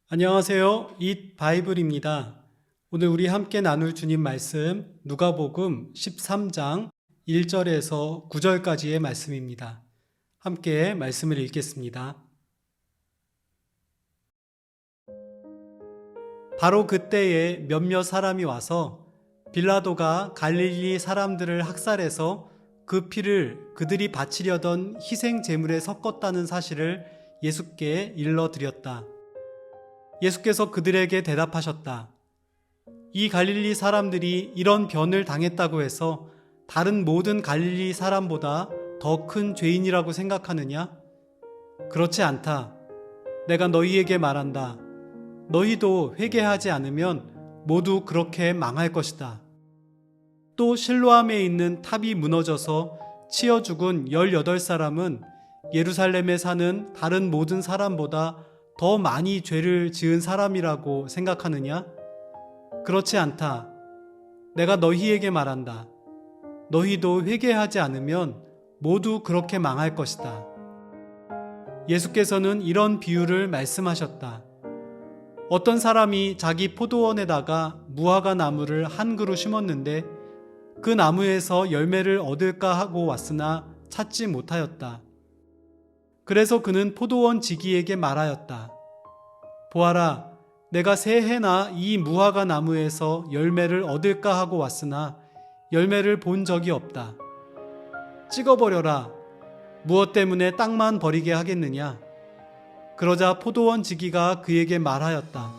안녕하세요. 잇 바이블입니다. 오늘 우리 함께 나눌 주님 말씀 누가복음 13장 1절에서 9절까지의 말씀입니다. 함께 말씀을 읽겠습니다. 바로 그때에 몇몇 사람이 와서 빌라도가 갈릴리 사람들을 학살해서 그 피를 그들이 바치려던 희생 제물에 섞었다는 사실을 예수께 일러드렸다. 예수께서 그들에게 대답하셨다. 이 갈릴리 사람들이 이런 변을 당했다고 해서 다른 모든 갈릴리 사람보다 더 큰 죄인이라고 생각하느냐? 그렇지 않다. 내가 너희에게 말한다. 너희도 회개하지 않으면 모두 그렇게 망할 것이다. 또 실로암에 있는 탑이 무너져서 치여 죽은 18사람은 예루살렘에 사는 다른 모든 사람보다 더 많이 죄를 지은 사람이라고 생각하느냐? 그렇지 않다. 내가 너희에게 말한다. 너희도 회개하지 않으면 모두 그렇게 망할 것이다. 예수께서는 이런 비유를 말씀하셨다. 어떤 사람이 자기 포도원에다가 무화과 나무를 한 그루 심었는데 그 나무에서 열매를 얻을까 하고 왔으나 찾지 못하였다. 그래서 그는 포도원 지기에게 말하였다. 보아라, 내가 새해나 이 무화과 나무에서 열매를 얻을까 하고 왔으나 열매를 본 적이 없다. 찍어버려라. 무엇 때문에 땅만 버리게 하겠느냐? 그러자 포도원 지기가 그에게 말하였다.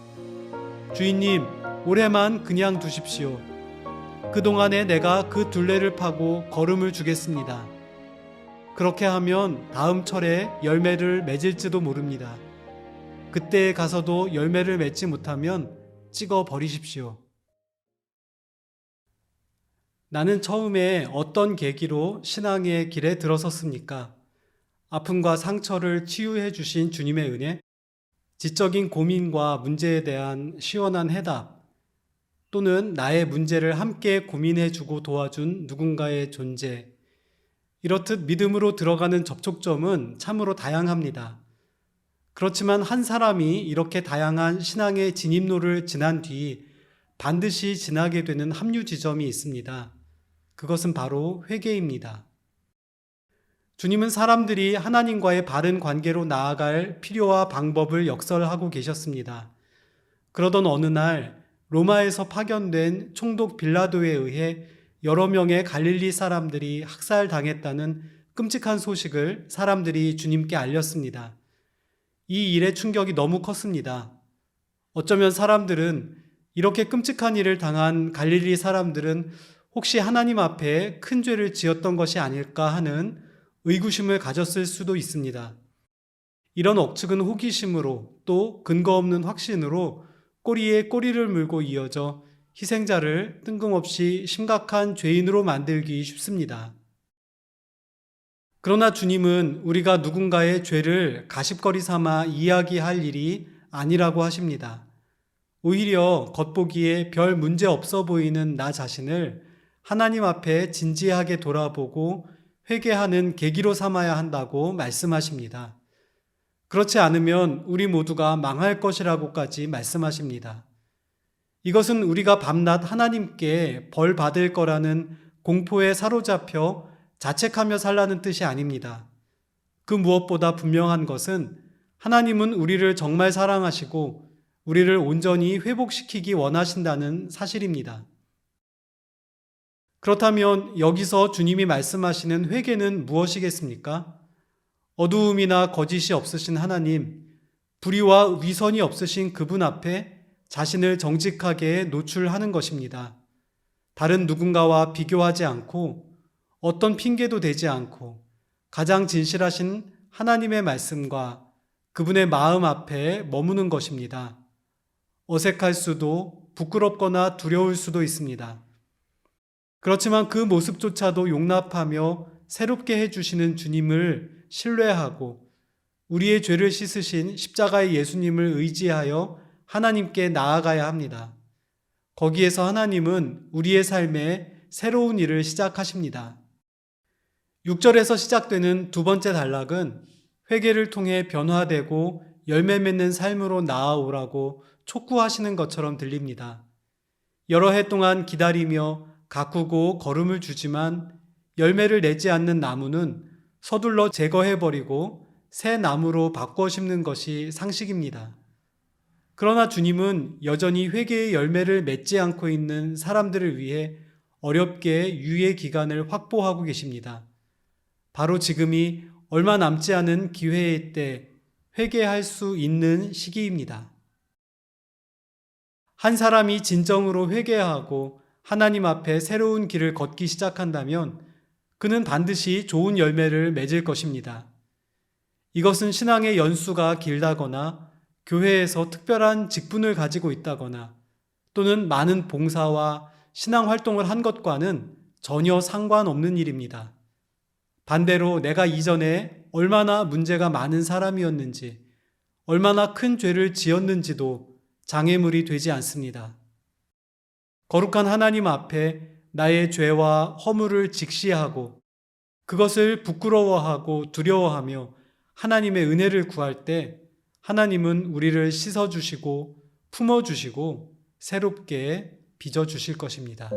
주인님, 올해만 그냥 두십시오. 그동안에 내가 그 둘레를 파고 거름을 주겠습니다. 그렇게 하면 다음 철에 열매를 맺을지도 모릅니다. 그때에 가서도 열매를 맺지 못하면 찍어 버리십시오. 나는 처음에 어떤 계기로 신앙의 길에 들어섰습니까? 아픔과 상처를 치유해 주신 주님의 은혜, 지적인 고민과 문제에 대한 시원한 해답, 또는 나의 문제를 함께 고민해 주고 도와준 누군가의 존재, 이렇듯 믿음으로 들어가는 접촉점은 참으로 다양합니다. 그렇지만 한 사람이 이렇게 다양한 신앙의 진입로를 지난 뒤 반드시 지나게 되는 합류 지점이 있습니다. 그것은 바로 회개입니다. 주님은 사람들이 하나님과의 바른 관계로 나아갈 필요와 방법을 역설하고 계셨습니다. 그러던 어느 날 로마에서 파견된 총독 빌라도에 의해 여러 명의 갈릴리 사람들이 학살당했다는 끔찍한 소식을 사람들이 주님께 알렸습니다. 이 일의 충격이 너무 컸습니다. 어쩌면 사람들은 이렇게 끔찍한 일을 당한 갈릴리 사람들은 혹시 하나님 앞에 큰 죄를 지었던 것이 아닐까 하는 의구심을 가졌을 수도 있습니다. 이런 억측은 호기심으로 또 근거 없는 확신으로 꼬리에 꼬리를 물고 이어져 희생자를 뜬금없이 심각한 죄인으로 만들기 쉽습니다. 그러나 주님은 우리가 누군가의 죄를 가십거리 삼아 이야기할 일이 아니라고 하십니다. 오히려 겉보기에 별 문제 없어 보이는 나 자신을 하나님 앞에 진지하게 돌아보고 회개하는 계기로 삼아야 한다고 말씀하십니다. 그렇지 않으면 우리 모두가 망할 것이라고까지 말씀하십니다. 이것은 우리가 밤낮 하나님께 벌 받을 거라는 공포에 사로잡혀 자책하며 살라는 뜻이 아닙니다. 그 무엇보다 분명한 것은 하나님은 우리를 정말 사랑하시고 우리를 온전히 회복시키기 원하신다는 사실입니다. 그렇다면 여기서 주님이 말씀하시는 회개는 무엇이겠습니까? 어두움이나 거짓이 없으신 하나님, 불의와 위선이 없으신 그분 앞에 자신을 정직하게 노출하는 것입니다. 다른 누군가와 비교하지 않고 어떤 핑계도 대지 않고 가장 진실하신 하나님의 말씀과 그분의 마음 앞에 머무는 것입니다. 어색할 수도 부끄럽거나 두려울 수도 있습니다. 그렇지만 그 모습조차도 용납하며 새롭게 해주시는 주님을 신뢰하고 우리의 죄를 씻으신 십자가의 예수님을 의지하여 하나님께 나아가야 합니다. 거기에서 하나님은 우리의 삶에 새로운 일을 시작하십니다. 6절에서 시작되는 두 번째 단락은 회개를 통해 변화되고 열매 맺는 삶으로 나아오라고 촉구하시는 것처럼 들립니다. 여러 해 동안 기다리며 가꾸고 거름을 주지만 열매를 내지 않는 나무는 서둘러 제거해버리고 새 나무로 바꿔 심는 것이 상식입니다. 그러나 주님은 여전히 회개의 열매를 맺지 않고 있는 사람들을 위해 어렵게 유예 기간을 확보하고 계십니다. 바로 지금이 얼마 남지 않은 기회의 때 회개할 수 있는 시기입니다. 한 사람이 진정으로 회개하고 하나님 앞에 새로운 길을 걷기 시작한다면 그는 반드시 좋은 열매를 맺을 것입니다. 이것은 신앙의 연수가 길다거나 교회에서 특별한 직분을 가지고 있다거나 또는 많은 봉사와 신앙 활동을 한 것과는 전혀 상관없는 일입니다. 반대로 내가 이전에 얼마나 문제가 많은 사람이었는지, 얼마나 큰 죄를 지었는지도 장애물이 되지 않습니다. 거룩한 하나님 앞에 나의 죄와 허물을 직시하고 그것을 부끄러워하고 두려워하며 하나님의 은혜를 구할 때 하나님은 우리를 씻어주시고 품어주시고 새롭게 빚어주실 것입니다.